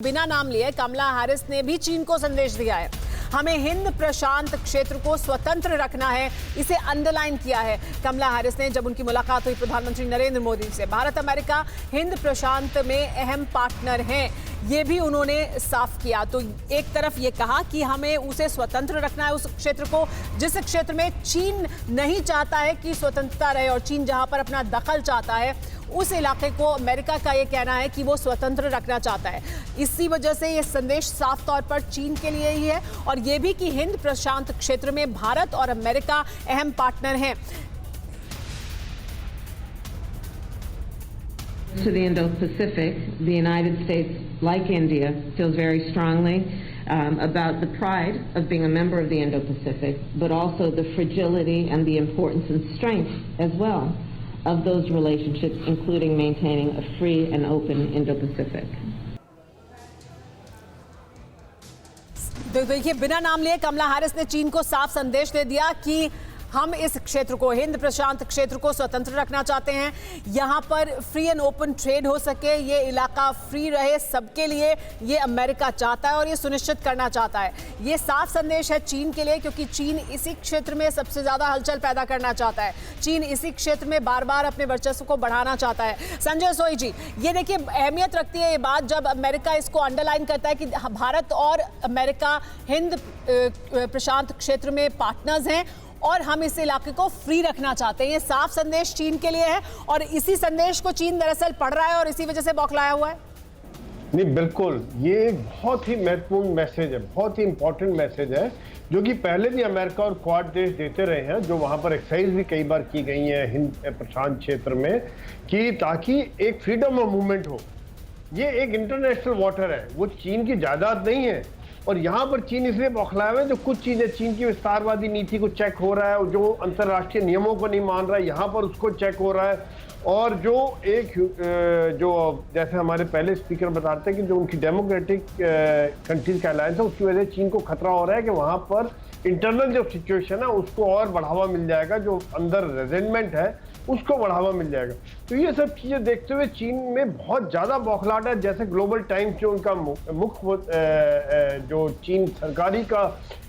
बिना नाम लिए कमला हैरिस ने भी चीन को संदेश दिया है। हमें हिंद प्रशांत क्षेत्र को स्वतंत्र रखना है, इसे अंडरलाइन किया है कमला हैरिस ने जब उनकी मुलाकात हुई प्रधानमंत्री नरेंद्र मोदी से। भारत अमेरिका हिंद प्रशांत में अहम पार्टनर हैं, ये भी उन्होंने साफ किया। तो एक तरफ ये कहा कि हमें उसे स्वतंत्र रखना है, उस क्षेत्र को जिस क्षेत्र में चीन नहीं चाहता है कि स्वतंत्रता रहे और चीन जहां पर अपना दखल चाहता है उस इलाके को अमेरिका का ये कहना है कि वो स्वतंत्र रखना चाहता है। इसी वजह से ये संदेश साफ तौर पर चीन के लिए ही है और ये भी कि हिंद प्रशांत क्षेत्र में भारत और अमेरिका अहम पार्टनर हैं। To the Indo-Pacific, the United States, like India, feels very strongly about the pride of being a member of the Indo-Pacific, but also the fragility and the importance and strength as well of those relationships, including maintaining a free and open Indo-Pacific. देखिए, बिना नाम लिए कमला Harris ने चीन को साफ संदेश दे दिया कि हम इस क्षेत्र को, हिंद प्रशांत क्षेत्र को स्वतंत्र रखना चाहते हैं। यहाँ पर फ्री एंड ओपन ट्रेड हो सके, ये इलाका फ्री रहे सबके लिए, ये अमेरिका चाहता है और ये सुनिश्चित करना चाहता है। ये साफ संदेश है चीन के लिए, क्योंकि चीन इसी क्षेत्र में सबसे ज़्यादा हलचल पैदा करना चाहता है। चीन इसी क्षेत्र में बार बार अपने वर्चस्व को बढ़ाना चाहता है। संजय सोई जी, ये देखिए अहमियत रखती है ये बात जब अमेरिका इसको अंडरलाइन करता है कि भारत और अमेरिका हिंद प्रशांत क्षेत्र में पार्टनर्स हैं और हम इस इलाके को फ्री रखना चाहते हैं। ये साफ संदेश चीन के लिए है और इसी संदेश को चीन दरअसल पढ़ रहा है और इसी वजह से बौखलाया हुआ है। नहीं, बिल्कुल, ये एक बहुत ही महत्वपूर्ण मैसेज है, बहुत ही इंपॉर्टेंट मैसेज है, जो कि पहले भी अमेरिका और क्वाड देश देते रहे हैं, जो वहां पर एक्सरसाइज भी कई बार की गई है हिंद प्रशांत क्षेत्र में, कि ताकि एक फ्रीडम ऑफ मूवमेंट हो। ये एक इंटरनेशनल वाटर है, वो चीन की जायदाद नहीं है। और यहाँ पर चीन इसलिए बौखलाया हुआ है, जो कुछ चीजें चीन की विस्तारवादी नीति को चेक हो रहा है, जो अंतर्राष्ट्रीय नियमों को नहीं मान रहा है, यहाँ पर उसको चेक हो रहा है। और जो एक जो जैसे हमारे पहले स्पीकर बताते हैं कि जो उनकी डेमोक्रेटिक कंट्रीज का अलायंस है, उसकी वजह से चीन को खतरा हो रहा है कि वहाँ पर इंटरनल जो सिचुएशन है उसको और बढ़ावा मिल जाएगा, जो अंदर रेजेंटमेंट है उसको बढ़ावा मिल जाएगा। तो ये सब चीजें देखते हुए चीन में बहुत ज्यादा बौखलाहट है। जैसे ग्लोबल टाइम्स जो उनका मुख्य जो चीन सरकारी का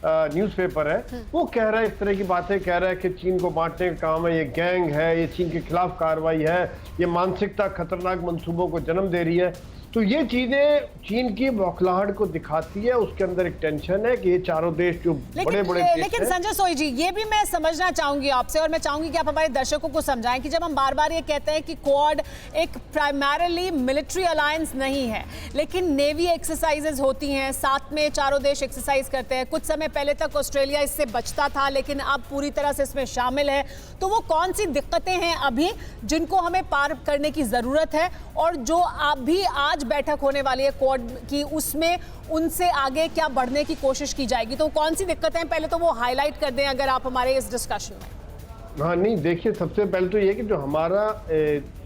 न्यूज़पेपर है, वो कह रहा है, इस तरह की बातें कह रहा है कि चीन को बांटने का काम है, ये गैंग है, ये चीन के खिलाफ कार्रवाई है, ये मानसिकता खतरनाक मंसूबों को जन्म दे रही है। तो ये चीजें चीन की बौखलाहट को दिखाती है। उसके अंदर एक टेंशन है कि ये चारों देश जो बड़े बड़े देश लेकिन संजय सोई जी, ये भी मैं समझना चाहूंगी आपसे और मैं चाहूंगी कि आप हमारे दर्शकों को समझाएं कि जब हम बार बार ये कहते हैं कि क्वाड एक प्राइमरीली मिलिट्री अलायंस नहीं है, लेकिन नेवी एक्सरसाइजेज होती हैं, साथ में चारों देश एक्सरसाइज करते हैं। कुछ समय पहले तक ऑस्ट्रेलिया इससे बचता था, लेकिन अब पूरी तरह से इसमें शामिल है। तो वो कौन सी दिक्कतें हैं अभी जिनको हमें पार करने की जरूरत है, और जो अभी आज बैठक होने वाली है क्वाड की, उसमें उनसे आगे क्या बढ़ने की कोशिश की जाएगी? तो कौन सी दिक्कतें हैं, पहले तो वो हाईलाइट कर दें अगर आप हमारे इस डिस्कशन में। हाँ, नहीं, देखिए, सबसे पहले तो ये कि जो हमारा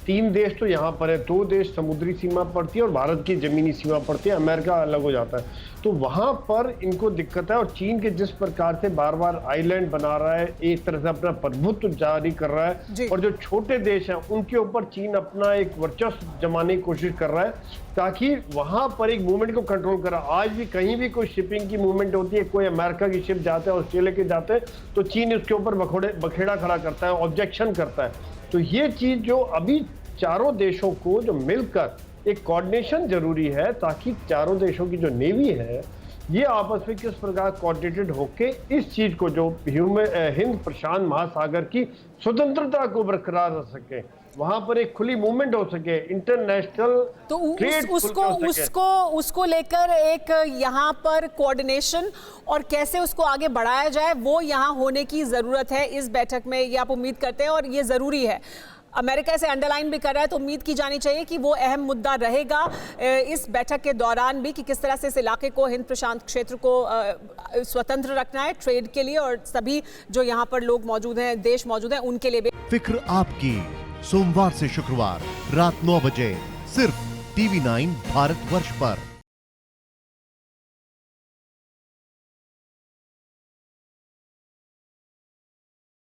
3 देश तो यहाँ पर है, 2 देश समुद्री सीमा पड़ती है और भारत की जमीनी सीमा पड़ती है, अमेरिका अलग हो जाता है। तो वहाँ पर इनको दिक्कत है। और चीन के जिस प्रकार से बार बार आइलैंड बना रहा है, एक तरह से अपना प्रभुत्व जारी कर रहा है, और जो छोटे देश हैं उनके ऊपर चीन अपना एक वर्चस्व जमाने की कोशिश कर रहा है, ताकि वहाँ पर एक मूवमेंट को कंट्रोल करा। आज भी कहीं भी कोई शिपिंग की मूवमेंट होती है, कोई अमेरिका की शिप जाते हैं, ऑस्ट्रेलिया के जाते हैं, तो चीन उसके ऊपर बखेड़ा खड़ा करता है, ऑब्जेक्शन करता है। तो ये चीज जो अभी चारों देशों को जो मिलकर एक कोऑर्डिनेशन जरूरी है, ताकि चारों देशों की जो नेवी है ये आपस में किस प्रकार कोऑर्डिनेटेड होके इस चीज को, जो हिंद प्रशांत महासागर की स्वतंत्रता को बरकरार रख सके, वहां पर एक खुली मूवमेंट हो सके, इंटरनेशनल तो उसको लेकर एक यहाँ पर कोऑर्डिनेशन और कैसे उसको आगे बढ़ाया जाए, वो यहाँ होने की जरूरत है इस बैठक में, ये आप उम्मीद करते हैं और ये जरूरी है। अमेरिका इसे अंडरलाइन भी कर रहा है, तो उम्मीद की जानी चाहिए कि वो अहम मुद्दा रहेगा इस बैठक के दौरान भी, कि किस तरह से इस इलाके को, हिंद प्रशांत क्षेत्र को स्वतंत्र रखना है ट्रेड के लिए, और सभी जो यहाँ पर लोग मौजूद हैं, देश मौजूद हैं, उनके लिए भी। फिक्र आपकी, सोमवार से शुक्रवार रात 9 बजे सिर्फ TV9 भारतवर्ष पर।